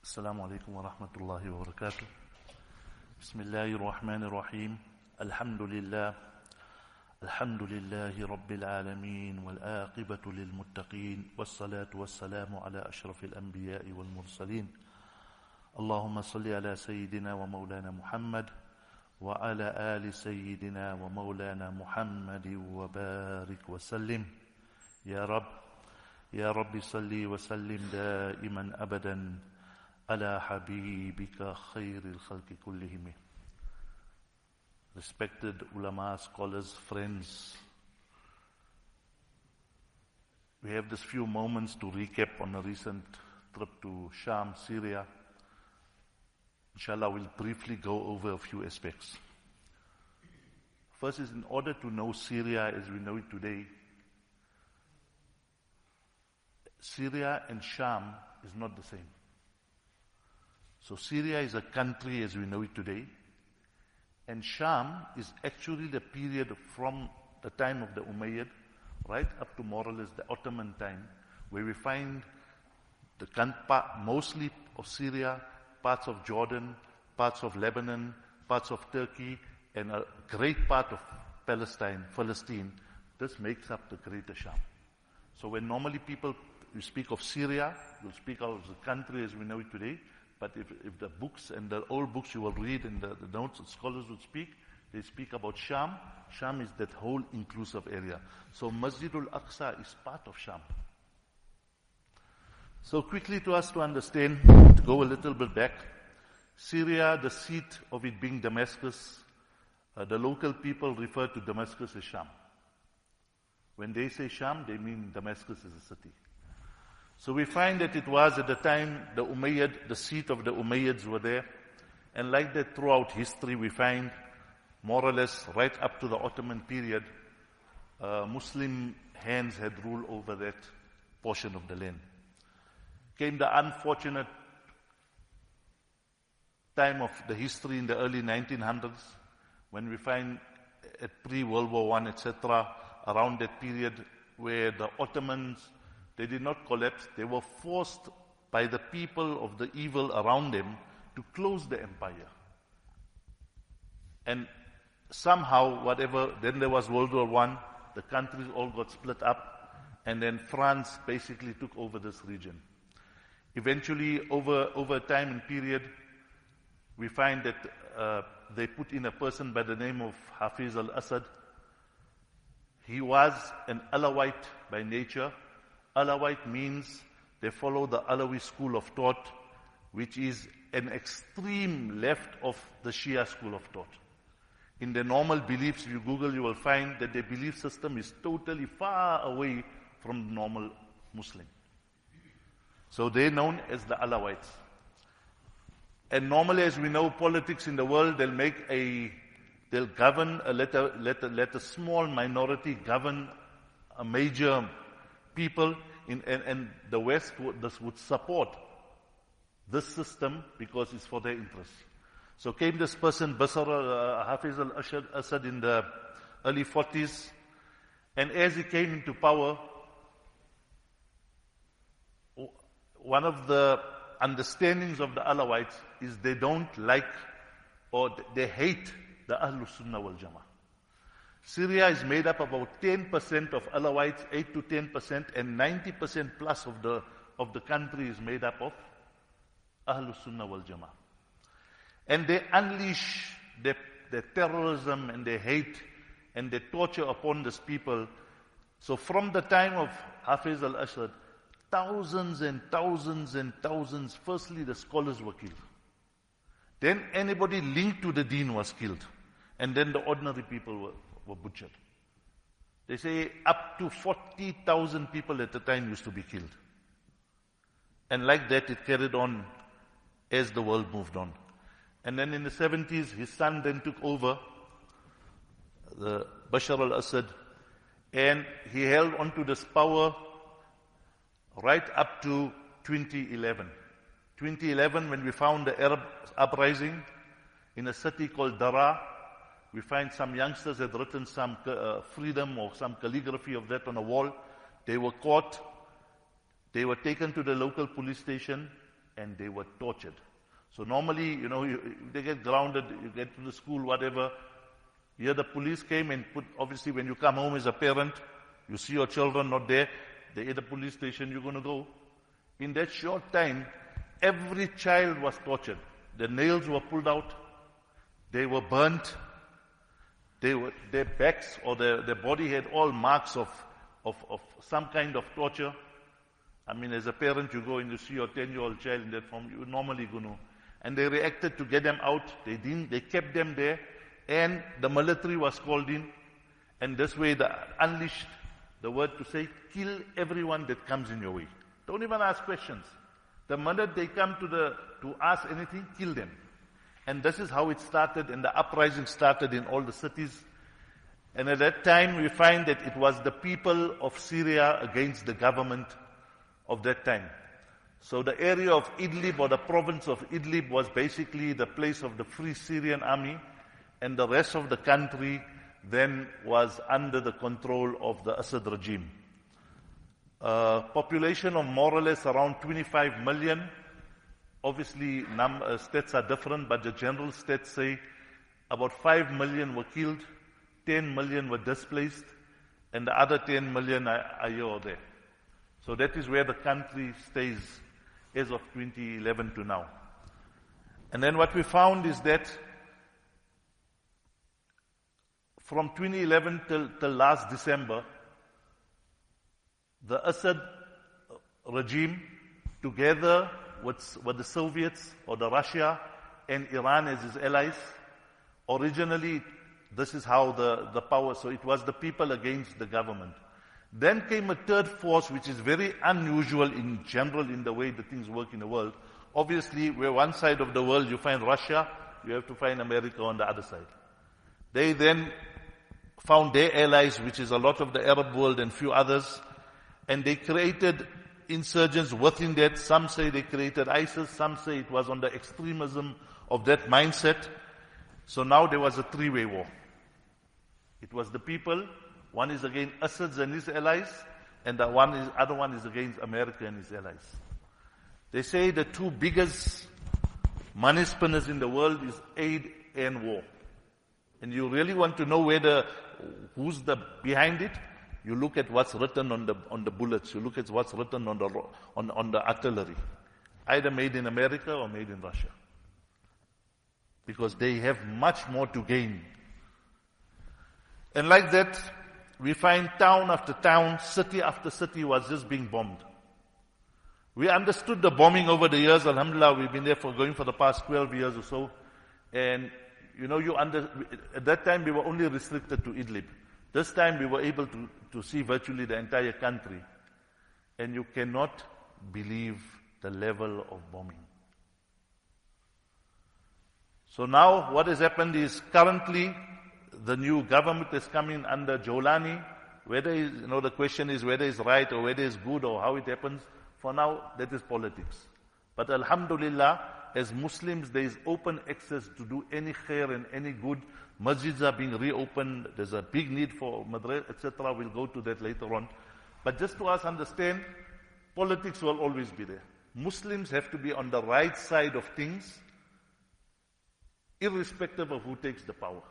السلام عليكم ورحمة الله وبركاته. بسم الله الرحمن الرحيم. الحمد لله رب العالمين والعاقبة للمتقين والصلاة والسلام على أشرف الأنبياء والمرسلين. اللهم صل على سيدنا ومولانا محمد وعلى آل سيدنا ومولانا محمد وبارك وسلم. يا رب صل وسلم دائما أبدا على حبيبك خير الخلق كلهم. Respected ulama, scholars, friends, we have this few moments to recap on a recent trip to Shām, Syria. Inshallah, we'll briefly go over a few aspects. First is, in order to know Syria as we know it today, Syria and Shām is not the same. So Syria is a country as we know it today, and Shām is actually the period from the time of the Umayyad right up to more or less the Ottoman time, where we find mostly of Syria, parts of Jordan, parts of Lebanon, parts of Turkey, and a great part of Palestine. This makes up the greater Shām. So when normally you speak of Syria, you'll speak of the country as we know it today. But if the books and the old books you will read and the notes that scholars would speak, they speak about Shām. Shām is that whole inclusive area. So Masjid al-Aqsa is part of Shām. So quickly to us to understand, to go a little bit back, Syria, the seat of it being Damascus, the local people refer to Damascus as Shām. When they say Shām, they mean Damascus as a city. So we find that it was at the time the seat of the Umayyads were there. And like that throughout history, we find more or less right up to the Ottoman period, Muslim hands had rule over that portion of the land. Came the unfortunate time of the history in the early 1900s, when we find at pre-World War I, etc., around that period where the Ottomans, they did not collapse. They were forced by the people of the evil around them to close the empire. And somehow, then there was World War I, the countries all got split up, and then France basically took over this region. Eventually, over time and period, we find that they put in a person by the name of Haafidh al-Assad. He was an Alawite by nature. Alawite means they follow the Alawi school of thought, which is an extreme left of the Shia school of thought. In their normal beliefs, if you Google, you will find that their belief system is totally far away from the normal Muslim. So they're known as the Alawites. And normally, as we know, politics in the world, they'll govern, let a small minority govern a major people, and the West would support this system because it's for their interests. So came this person, Haafidh al-Assad, in the early 40s, and as he came into power, one of the understandings of the Alawites is they don't like or they hate the Ahlus Sunnah wal Jama'ah. Syria is made up about 10% of Alawites, 8 to 10%, and 90% plus of the country is made up of Ahlus Sunnah wal Jama'ah. And they unleash their terrorism and their hate and their torture upon these people. So from the time of Haafidh al-Assad, thousands and thousands and thousands, firstly the scholars were killed. Then anybody linked to the deen was killed. And then the ordinary people were butchered. They say up to 40,000 people at the time used to be killed. And like that it carried on as the world moved on. And then in the 70s, his son then took over, the Bashar al-Assad, and he held on to this power right up to 2011. 2011, when we found the Arab uprising in a city called Daraa, we find some youngsters had written some freedom or some calligraphy of that on a wall. They were caught. They were taken to the local police station, and they were tortured. So normally, they get grounded, you get to the school, whatever. Here the police came and obviously when you come home as a parent, you see your children not there, they're at the police station, you're going to go. In that short time, every child was tortured. Their nails were pulled out, they were burnt, their backs or their body had all marks of some kind of torture. I mean, as a parent, you go and you see your 10-year-old child in that form, you normally go no. And they reacted to get them out. They kept them there. And the military was called in. And this way they unleashed the word to say, kill everyone that comes in your way. Don't even ask questions. The minute they come to ask anything, kill them. And this is how it started, and the uprising started in all the cities. And at that time, we find that it was the people of Syria against the government of that time. So the area of Idlib, or the province of Idlib, was basically the place of the Free Syrian Army, and the rest of the country then was under the control of the Assad regime. Population of more or less around 25 million. Obviously, stats are different, but the general stats say about 5 million were killed, 10 million were displaced, and the other 10 million are here or there. So that is where the country stays as of 2011 to now. And then what we found is that from 2011 till last December, the Assad regime, together with the Soviets or the Russia and Iran as its allies, originally this is how the power, so it was the people against the government. Then came a third force, which is very unusual in general in the way the things work in the world. Obviously, where one side of the world you find Russia, you have to find America on the other side. They then found their allies, which is a lot of the Arab world and few others, and they created insurgents within that. Some say they created ISIS, some say it was on the extremism of that mindset. So now there was a three-way war. It was the people. One is against Assad and his allies, and the other one is against America and his allies. They say the two biggest money spinners in the world is aid and war. And you really want to know who's behind it? You look at what's written on the bullets. You look at what's written on the artillery, either made in America or made in Russia, because they have much more to gain. And like that, we find town after town, city after city was just being bombed. We understood the bombing over the years. Alhamdulillah, we've been there going for the past 12 years or so. And at that time we were only restricted to Idlib. This time we were able to see virtually the entire country. And you cannot believe the level of bombing. So now what has happened is currently the new government is coming under Jolani. The question is whether it's right or whether it's good or how it happens. For now, that is politics. But alhamdulillah, as Muslims, there is open access to do any khair and any good. Masjids are being reopened. There's a big need for madrasa, etc. We'll go to that later on. But just to us understand, politics will always be there. Muslims have to be on the right side of things, irrespective of who takes the power.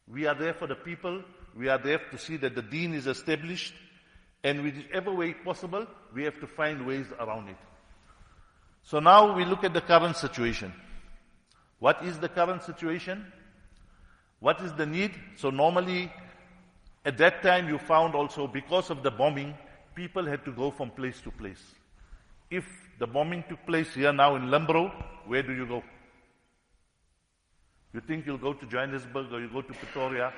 We are there for the people. We are there to see that the deen is established. And whichever way possible, we have to find ways around it. So now we look at the current situation. What is the current situation? What is the need? So normally, at that time you found also, because of the bombing, people had to go from place to place. If the bombing took place here now in Linbro, where do you go? You think you'll go to Johannesburg or you go to Pretoria?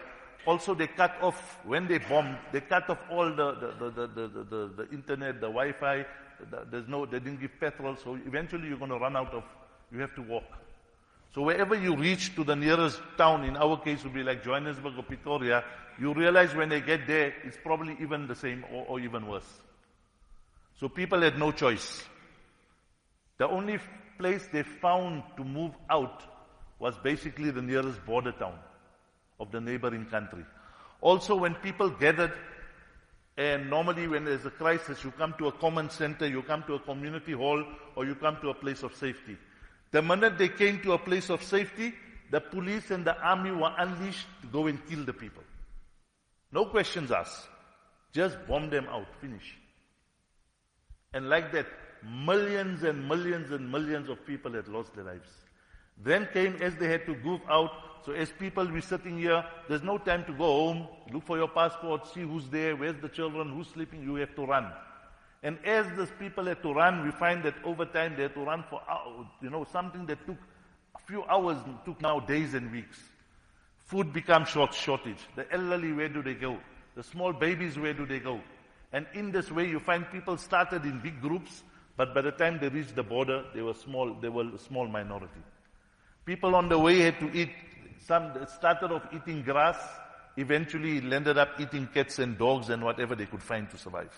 Also, they cut off, when they bombed, they cut off all the internet, the Wi-Fi. They didn't give petrol, so eventually you're going to run out of, you have to walk. So wherever you reach to the nearest town, in our case would be like Johannesburg or Pretoria, you realize when they get there, it's probably even the same or even worse. So people had no choice. The only place they found to move out was basically the nearest border town of the neighboring country. Also, when people gathered And normally when there's a crisis, you come to a common center, you come to a community hall, or you come to a place of safety. The minute they came to a place of safety, the police and the army were unleashed to go and kill the people. No questions asked. Just bomb them out, finish. And like that, millions and millions and millions of people had lost their lives. Then came, as they had to move out, so as people were sitting here, there's no time to go home, look for your passport, see who's there, where's the children, who's sleeping, you have to run. And as these people had to run, we find that over time they had to run for hours, something that took a few hours, took now days and weeks. Food becomes shortage. The elderly, where do they go? The small babies, where do they go? And in this way, you find people started in big groups, but by the time they reached the border, they were a small minority. People on the way had to eat, some started off eating grass, eventually ended up eating cats and dogs and whatever they could find to survive.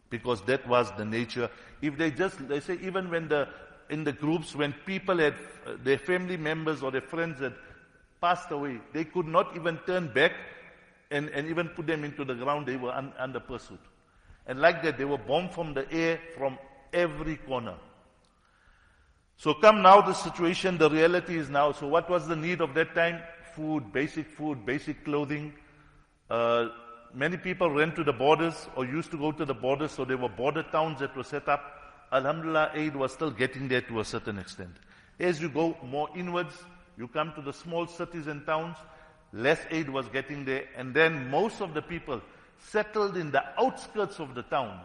Because that was the nature. If they say even when in the groups, when people had, their family members or their friends had passed away, they could not even turn back and even put them into the ground. They were under pursuit. And like that, they were bombed from the air from every corner. So come now the situation, the reality is now. So what was the need of that time? Food, basic clothing. Many people ran to the borders or used to go to the borders, so there were border towns that were set up. Alhamdulillah, aid was still getting there to a certain extent. As you go more inwards, you come to the small cities and towns, less aid was getting there, and then most of the people settled in the outskirts of the town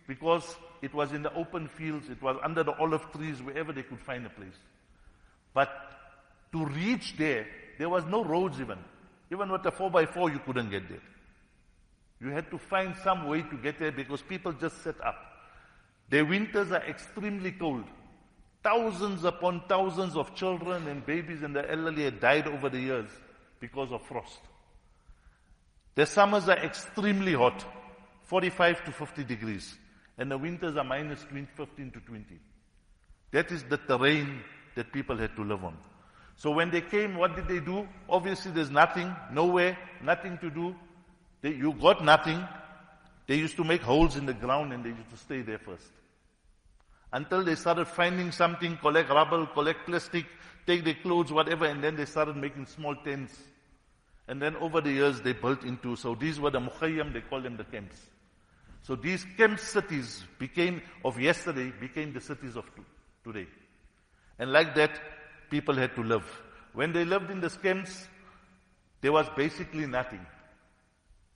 because it was in the open fields, it was under the olive trees, wherever they could find a place. But to reach there was no roads even. Even with a 4x4, you couldn't get there. You had to find some way to get there because people just set up. Their winters are extremely cold. Thousands upon thousands of children and babies and the elderly had died over the years because of frost. Their summers are extremely hot, 45 to 50 degrees. And the winters are minus 15 to 20. That is the terrain that people had to live on. So when they came, what did they do? Obviously there's nothing, nowhere, nothing to do. You got nothing. They used to make holes in the ground and they used to stay there first. Until they started finding something, collect rubble, collect plastic, take their clothes, whatever, and then they started making small tents. And then over the years they built into, so these were the mukhayyam, they call them the camps. So these camp cities of yesterday became the cities of today. And like that, people had to live. When they lived in these camps, there was basically nothing.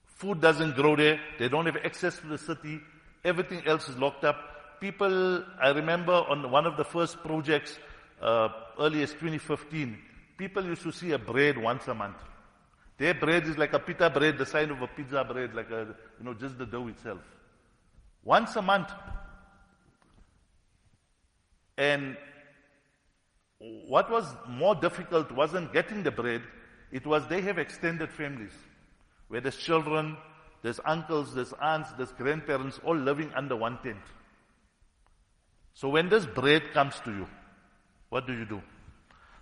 Food doesn't grow there. They don't have access to the city. Everything else is locked up. People, I remember on one of the first projects, early as 2015, people used to see a bread once a month. Their bread is like a pita bread, the size of a pizza bread, like just the dough itself. Once a month. And what was more difficult wasn't getting the bread, it was they have extended families, where there's children, there's uncles, there's aunts, there's grandparents, all living under one tent. So when this bread comes to you, what do?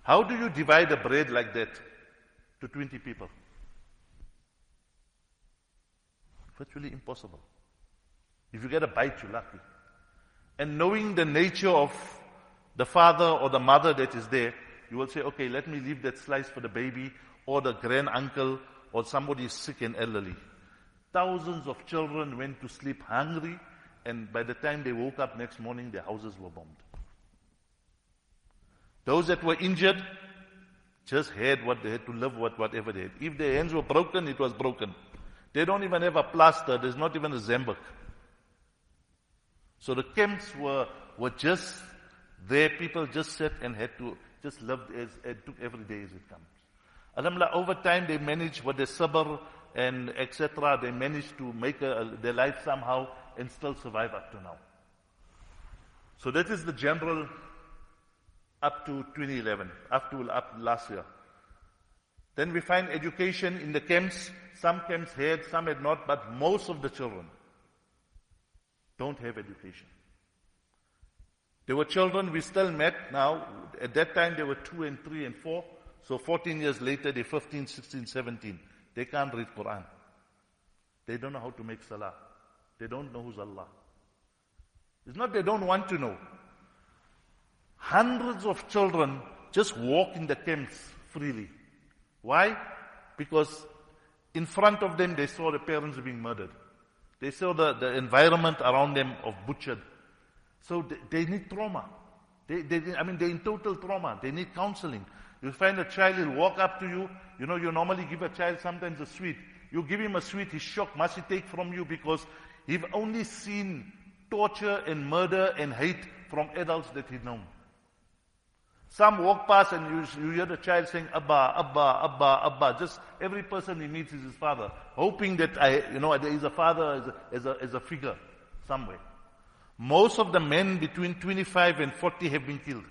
How do you divide a bread like that to 20 people? Virtually impossible. If you get a bite, you're lucky. And knowing the nature of the father or the mother that is there, you will say, okay, let me leave that slice for the baby or the grand uncle or somebody is sick and elderly. Thousands of children went to sleep hungry, and by the time they woke up next morning, their houses were bombed. Those that were injured just had what they had to live with, whatever they had. If their hands were broken, it was broken. They don't even have a plaster. There's not even a zambuk. So the camps were just there. People just sat and had to just live and took every day as it comes. Alhamdulillah, over time they managed with their sabr and etc. They managed to make their life somehow and still survive up to now. So that is the general up to 2011, up last year. Then we find education in the camps. Some camps had, some had not, but most of the children don't have education. There were children we still met now. At that time they were 2 and 3 and 4. So 14 years later, they're 15, 16, 17. They can't read Quran. They don't know how to make salah. They don't know who's Allah. It's not they don't want to know. Hundreds of children just walk in the camps freely. Why? Because in front of them they saw the parents being murdered. They saw the environment around them of butchered. So they need trauma. They're in total trauma. They need counseling. You find a child, he'll walk up to you. You know, you normally give a child sometimes a sweet. You give him a sweet, he's shocked. Must he take from you? Because he's only seen torture and murder and hate from adults that he'd known. Some walk past and you hear the child saying, Abba, Abba, Abba, Abba. Just every person he meets is his father. Hoping that there is a father as a figure somewhere. Most of the men between 25 and 40 have been killed.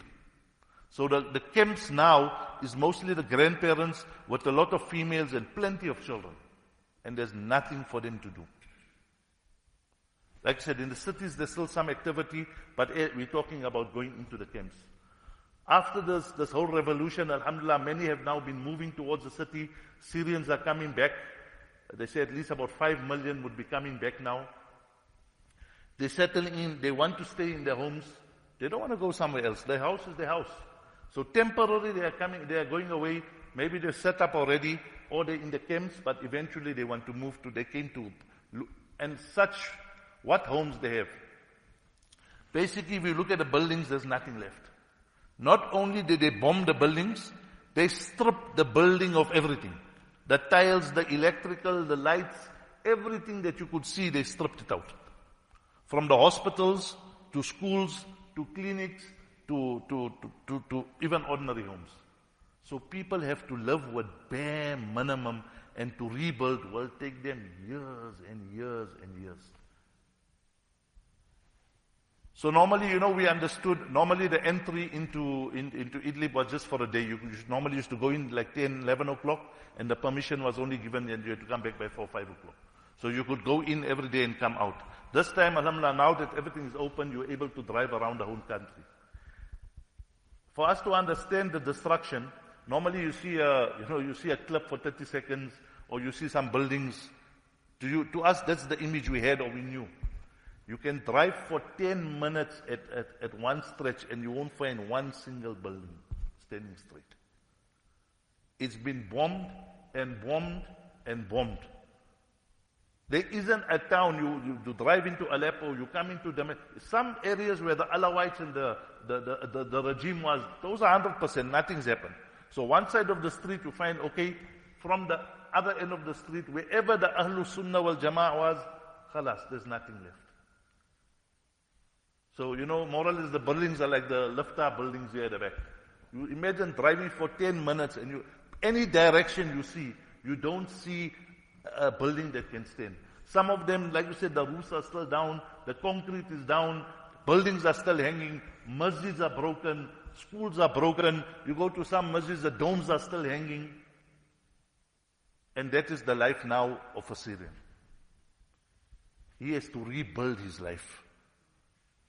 So the camps now is mostly the grandparents with a lot of females and plenty of children. And there's nothing for them to do. Like I said, in the cities there's still some activity, but we're talking about going into the camps. After this whole revolution, alhamdulillah, many have now been moving towards the city. Syrians are coming back. They say at least about 5 million would be coming back now. They're settling in. They want to stay in their homes. They don't want to go somewhere else. Their house is their house. So temporarily they are going away. Maybe they're set up already, or they're in the camps, but eventually they want to move to, they came to, and such, what homes they have. Basically, if you look at the buildings, there's nothing left. Not only did they bomb the buildings, they stripped the building of everything. The tiles, the electrical, the lights, everything that you could see, they stripped it out. From the hospitals, to schools, to clinics, to even ordinary homes. So people have to live with bare minimum, and to rebuild will take them years and years and years. So normally, we understood, normally the entry into Idlib was just for a day. You normally used to go in like 10, 11 o'clock, and the permission was only given and you had to come back by 4, 5 o'clock. So you could go in every day and come out. This time, alhamdulillah, now that everything is open, you're able to drive around the whole country. For us to understand the destruction, normally you see a clip for 30 seconds, or you see some buildings. To us, that's the image we had or we knew. You can drive for 10 minutes at one stretch and you won't find one single building standing straight. It's been bombed and bombed and bombed. There isn't a town, you drive into Aleppo, you come into some areas where the Alawites and the regime was, those are 100%, nothing's happened. So one side of the street you find, okay, from the other end of the street, wherever the Ahlul Sunnah wal Jama'ah was, khalas, there's nothing left. So, moral is the buildings are like the lifta buildings here at the back. You imagine driving for 10 minutes and any direction you see, you don't see a building that can stand. Some of them, like you said, the roofs are still down, the concrete is down, buildings are still hanging, masjids are broken, schools are broken. You go to some masjids, the domes are still hanging. And that is the life now of a Syrian. He has to rebuild his life.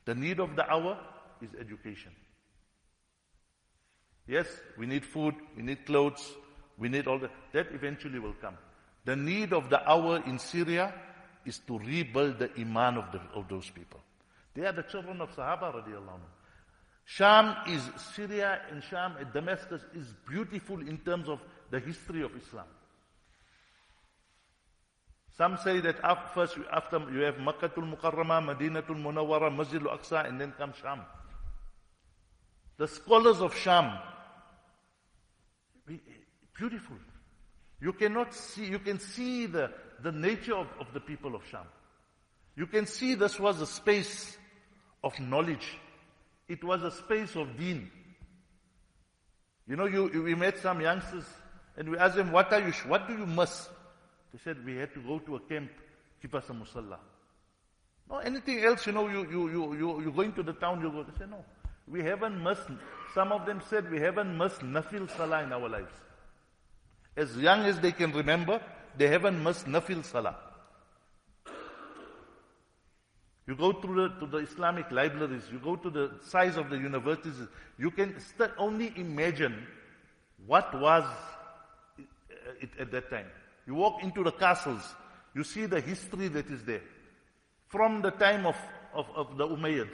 The need of the hour is education. Yes, we need food, we need clothes, we need all that. That eventually will come. The need of the hour in Syria is to rebuild the iman of those people. They are the children of Sahaba radiallahu anhu. Shām is, Syria and Shām and Damascus is beautiful in terms of the history of Islam. Some say that after you have Makkatul Mukarramah, Madinatul Munawwara, Masjid al-Aqsa, and then comes Shām. The scholars of Shām, beautiful. You can see the nature of the people of Shām. You can see this was a space of knowledge. It was a space of deen. We met some youngsters and we asked them, what do you miss? They said, we had to go to a camp, keep us a musalla. No, anything else, you're going to the town, you go. They said, no, we haven't missed, some of them said, we haven't missed nafil salah in our lives. As young as they can remember, they haven't missed nafil salah. You go to the Islamic libraries, you go to the size of the universities, you can only imagine what was it at that time. You walk into the castles, You see the history that is there. From the time of the Umayyads.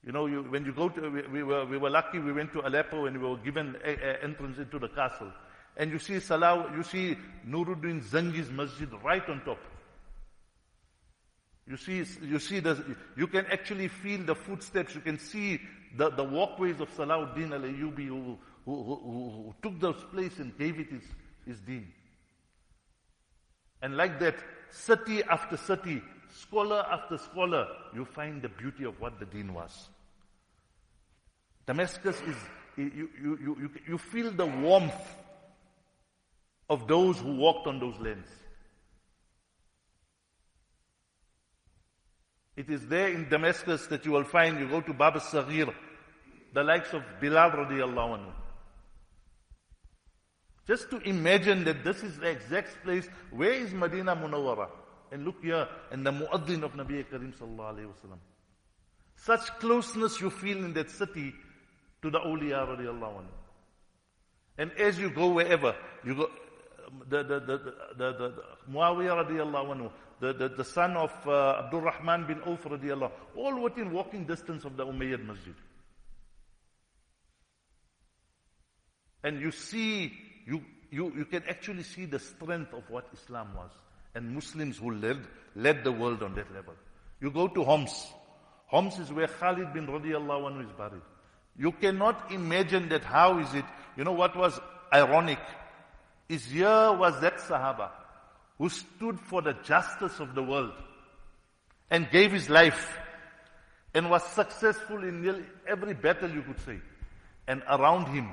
You know, when you go to, we were lucky, we went to Aleppo and we were given entrance into the castle. And you see you see Nuruddin Zangi's Masjid right on top. You can actually feel the footsteps, you can see the walkways of Salahuddin al-Ayyubi who took those place and gave it his deen. And like that, city after city, scholar after scholar, you find the beauty of what the deen was. Damascus is, you feel the warmth of those who walked on those lands. It is there in Damascus that you will find, you go to Bab al-Saghir, the likes of Bilal radiallahu anhu. Just to imagine that this is the exact place, where is Medina Munawwara? And look here, and the Muaddin of Nabi Karim sallallahu alayhi wa sallam. Such closeness you feel in that city to the awliya radiallahu anhu. And as you go wherever, you go, the Muawiyah radiallahu anhu, the son of Abdul Rahman bin Auf radiallahu, all within walking distance of the Umayyad Masjid. And you see, you can actually see the strength of what Islam was. And Muslims who led the world on that level. You go to Homs. Homs is where Khalid bin radiallahu anhu is buried. You cannot imagine that. How is it? You know what was ironic? Is here was that Sahaba who stood for the justice of the world and gave his life and was successful in nearly every battle, you could say. And around him,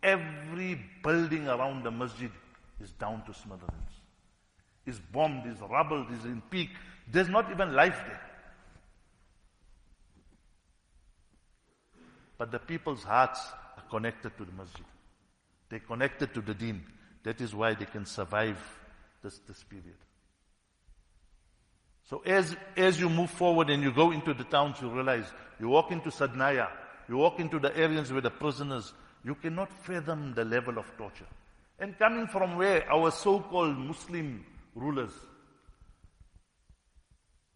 every building around the masjid is down to smithereens. Is bombed, is rubbled, is in peak. There's not even life there. But the people's hearts are connected to the masjid. They're connected to the deen. That is why they can survive this period. So as you move forward and you go into the towns, you realize, you walk into Sadnaya, you walk into the areas where the prisoners, you cannot fathom the level of torture. And coming from where? Our so-called Muslim rulers.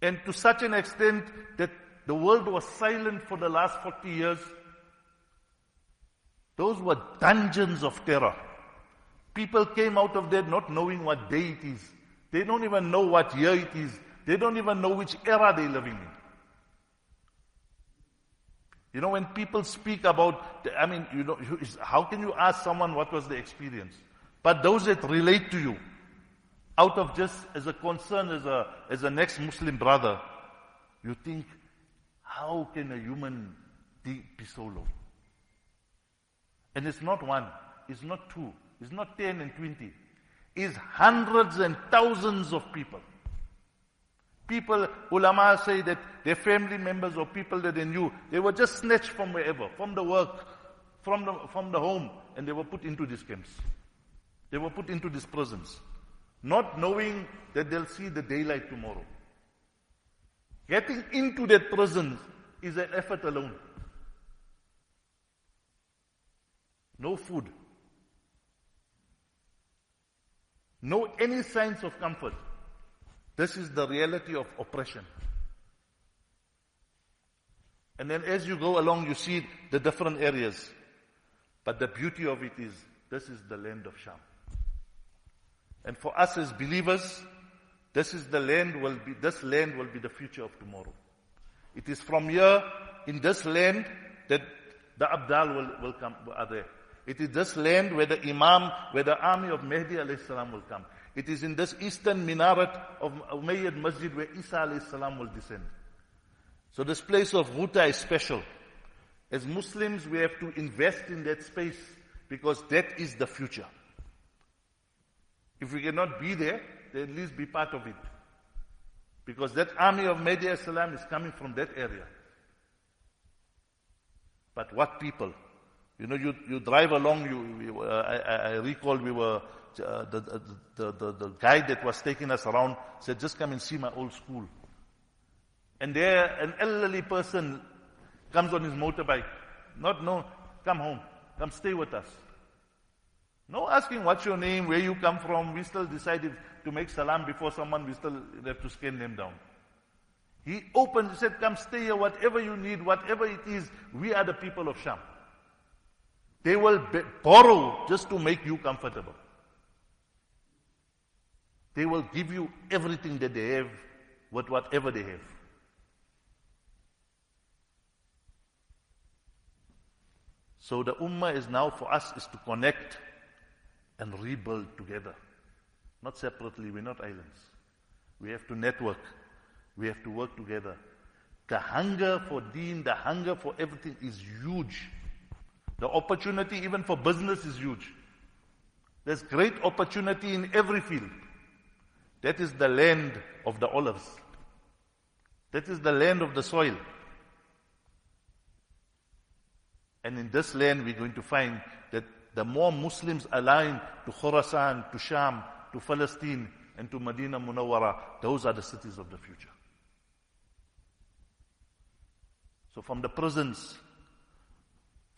And to such an extent that the world was silent for the last 40 years. Those were dungeons of terror. People came out of there not knowing what day it is. They don't even know what year it is. They don't even know which era they're living in. You know, when people speak about, how can you ask someone what was the experience? But those that relate to you, out of just as a concern, as a next Muslim brother, you think, how can a human be so low? And it's not one, it's not two, it's not 10 and 20. It's hundreds and thousands of people. People, ulama say that their family members or people that they knew, they were just snatched from wherever, from the work, from the home, and they were put into these camps. They were put into these prisons, not knowing that they'll see the daylight tomorrow. Getting into that prison is an effort alone. No food. No any signs of comfort. This is the reality of oppression. And then as you go along, you see the different areas. But the beauty of it is, this is the land of Shām. And for us as believers, this land will be the future of tomorrow. It is from here, in this land, that the Abdal will come, are there. It is this land where the Imam, where the army of Mahdi alayhi salam will come. It is in this eastern minaret of Umayyad Masjid where Isa alayhi salam will descend. So this place of Ghuta is special. As Muslims, we have to invest in that space because that is the future. If we cannot be there, then at least be part of it. Because that army of Mahdi alayhi salam is coming from that area. But what people? You know, you drive along, I recall we were, the guide that was taking us around said, just come and see my old school. And there, an elderly person comes on his motorbike. Come home. Come stay with us. No asking what's your name, where you come from. We still decided to make salam before someone, we still have to scan them down. He opened, he said, come stay here, whatever you need, whatever it is, we are the people of Shām. They will borrow just to make you comfortable. They will give you everything that they have, with whatever they have. So the Ummah is now for us is to connect and rebuild together. Not separately, we're not islands. We have to network. We have to work together. The hunger for deen, the hunger for everything is huge. The opportunity even for business is huge. There's great opportunity in every field. That is the land of the olives. That is the land of the soil. And in this land we're going to find that the more Muslims align to Khurasan, to Sham, to Palestine, and to Medina Munawwara, those are the cities of the future. So from the prisons,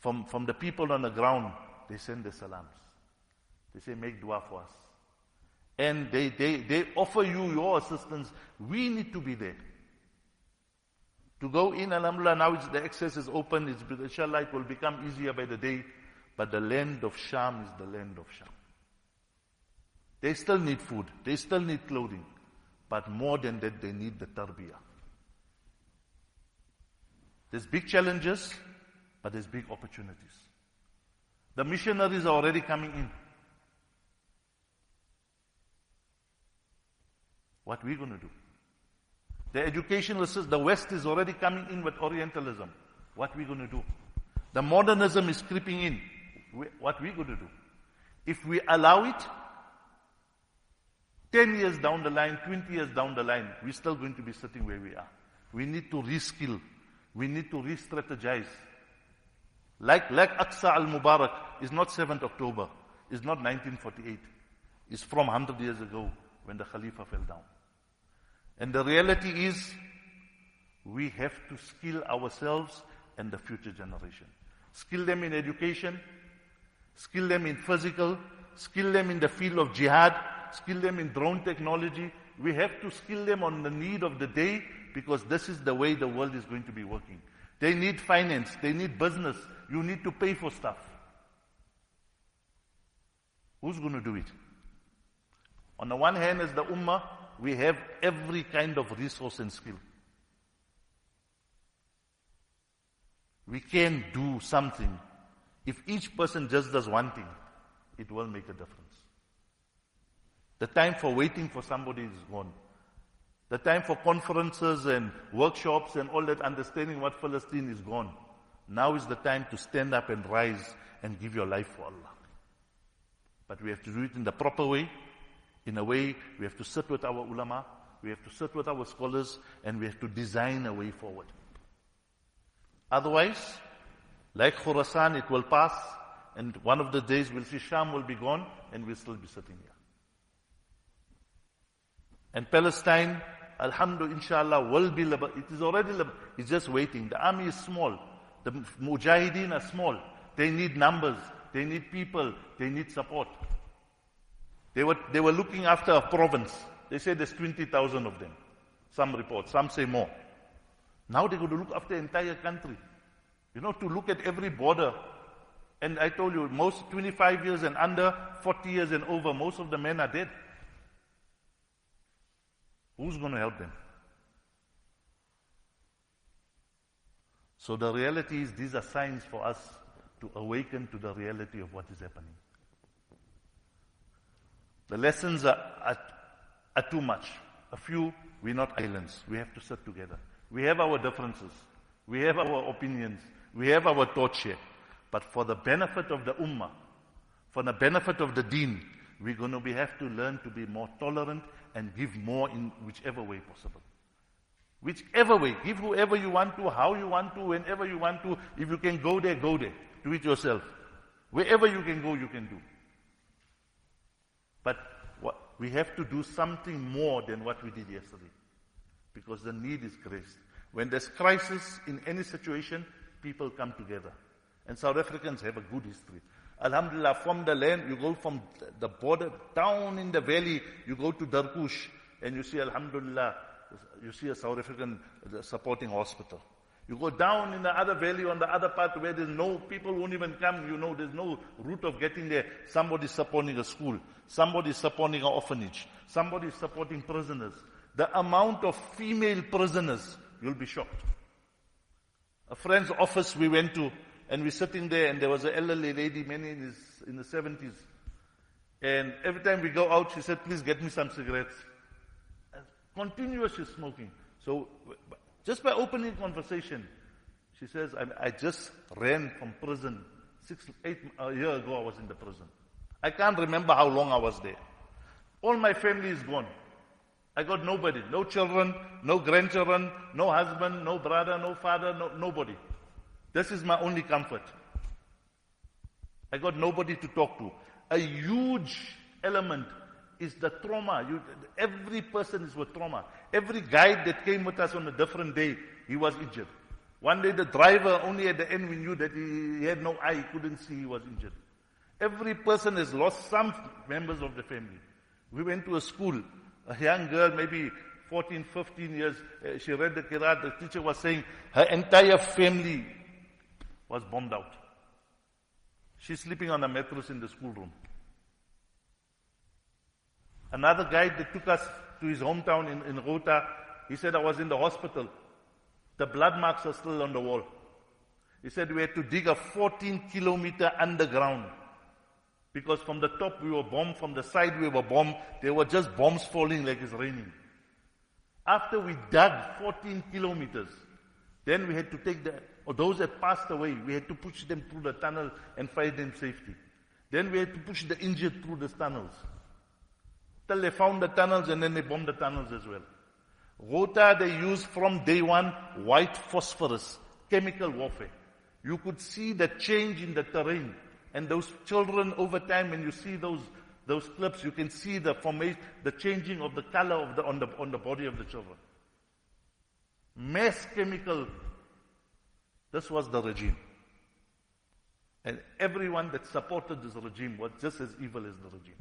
from the people on the ground, they send their salams. They say, make dua for us. And they offer you your assistance. We need to be there. To go in, alhamdulillah, now the access is open. Inshallah, it will become easier by the day. But the land of Sham is the land of Sham. They still need food. They still need clothing. But more than that, they need the tarbiyah. There's big challenges, but there's big opportunities. The missionaries are already coming in. What are we going to do? The educational system, the West is already coming in with Orientalism. What are we going to do? The modernism is creeping in. What are we going to do? If we allow it, 10 years down the line, 20 years down the line, we're still going to be sitting where we are. We need to reskill. We need to re-strategize. Like Aqsa al-Mubarak is not 7th October. It's not 1948. It's from 100 years ago when the Khalifa fell down. And the reality is, we have to skill ourselves and the future generation. Skill them in education, skill them in physical, skill them in the field of jihad, skill them in drone technology. We have to skill them on the need of the day, because this is the way the world is going to be working. They need finance, they need business. You need to pay for stuff. Who's going to do it? On the one hand, as the Ummah, we have every kind of resource and skill. We can do something. If each person just does one thing, it will make a difference. The time for waiting for somebody is gone. The time for conferences and workshops and all that understanding what Palestine is gone. Now is the time to stand up and rise and give your life for Allah. But we have to do it in the proper way. In a way, we have to sit with our ulama, we have to sit with our scholars, and we have to design a way forward. Otherwise, like Khurasan, it will pass, and one of the days we'll see Sham will be gone, and we'll still be sitting here. And Palestine, alhamdulillah, inshallah, will be liberated. It is already liberated. It's just waiting. The army is small. The mujahideen are small. They need numbers. They need people. They need support. They were looking after a province. They say there's 20,000 of them. Some reports, some say more. Now they're going to look after the entire country. You know, to look at every border. And I told you, most 25 years and under, 40 years and over, most of the men are dead. Who's going to help them? So the reality is, these are signs for us to awaken to the reality of what is happening. The lessons are too much. A few, we're not islands. We have to sit together. We have our differences. We have our opinions. We have our thoughts here. But for the benefit of the Ummah, for the benefit of the deen, we're going to have to learn to be more tolerant and give more in whichever way possible. Whichever way. Give whoever you want to, how you want to, whenever you want to. If you can go there, go there. Do it yourself. Wherever you can go, you can do. But we have to do something more than what we did yesterday. Because the need is great. When there's crisis in any situation, people come together. And South Africans have a good history. Alhamdulillah, from the land, you go from the border, down in the valley, you go to Darkush, and you see, Alhamdulillah, you see a South African supporting hospital. You go down in the other valley on the other part where there's no, people won't even come, you know, there's no route of getting there. Somebody's supporting a school. Somebody's supporting an orphanage. Somebody's supporting prisoners. The amount of female prisoners, you'll be shocked. A friend's office we went to, and we're sitting there, and there was an elderly lady, many in the 70s. And every time we go out, she said, please get me some cigarettes. Continuously smoking. So, just by opening conversation, she says, I just ran from prison. A year ago I was in the prison. I can't remember how long I was there. All my family is gone. I got nobody. No children, no grandchildren, no husband, no brother, no father, nobody. This is my only comfort. I got nobody to talk to. A huge element is the trauma. Every person is with trauma. Every guide that came with us on a different day, he was injured. One day the driver, only at the end we knew that he had no eye, he couldn't see, he was injured. Every person has lost some members of the family. We went to a school, a young girl, maybe 14, 15 years, she read the Qur'an, the teacher was saying her entire family was bombed out. She's sleeping on a mattress in the schoolroom. Another guide that took us to his hometown in Rota, he said, I was in the hospital. The blood marks are still on the wall. He said we had to dig a 14-kilometer underground. Because from the top we were bombed, from the side we were bombed. There were just bombs falling like it's raining. After we dug 14 kilometers, then we had to take those that passed away, we had to push them through the tunnel and find them safety. Then we had to push the injured through the tunnels. Till they found the tunnels, and then they bombed the tunnels as well. Rota, they used from day one white phosphorus, chemical warfare. You could see the change in the terrain. And those children over time, when you see those clips, you can see the formation, the changing of the color on the body of the children. Mass chemical. This was the regime. And everyone that supported this regime was just as evil as the regime.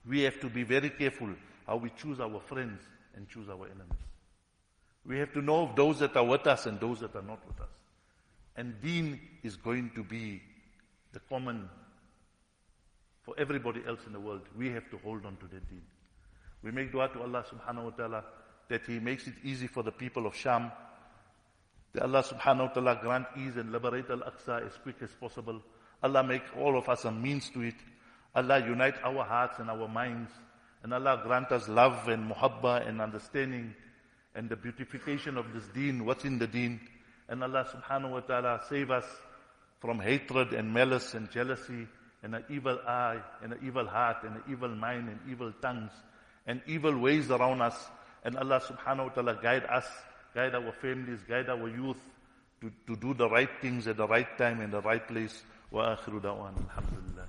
We have to be very careful how we choose our friends and choose our enemies. We have to know those that are with us and those that are not with us. And deen is going to be the common for everybody else in the world. We have to hold on to that deen. We make dua to Allah subhanahu wa ta'ala that He makes it easy for the people of Shām. That Allah subhanahu wa ta'ala grant ease and liberate Al-Aqsa as quick as possible. Allah make all of us a means to it. Allah unite our hearts and our minds. And Allah grant us love and muhabba and understanding and the beautification of this deen, what's in the deen. And Allah subhanahu wa ta'ala save us from hatred and malice and jealousy and an evil eye and an evil heart and an evil mind and evil tongues and evil ways around us. And Allah subhanahu wa ta'ala guide us, guide our families, guide our youth to do the right things at the right time and the right place. Wa akhiru da'wan. Alhamdulillah.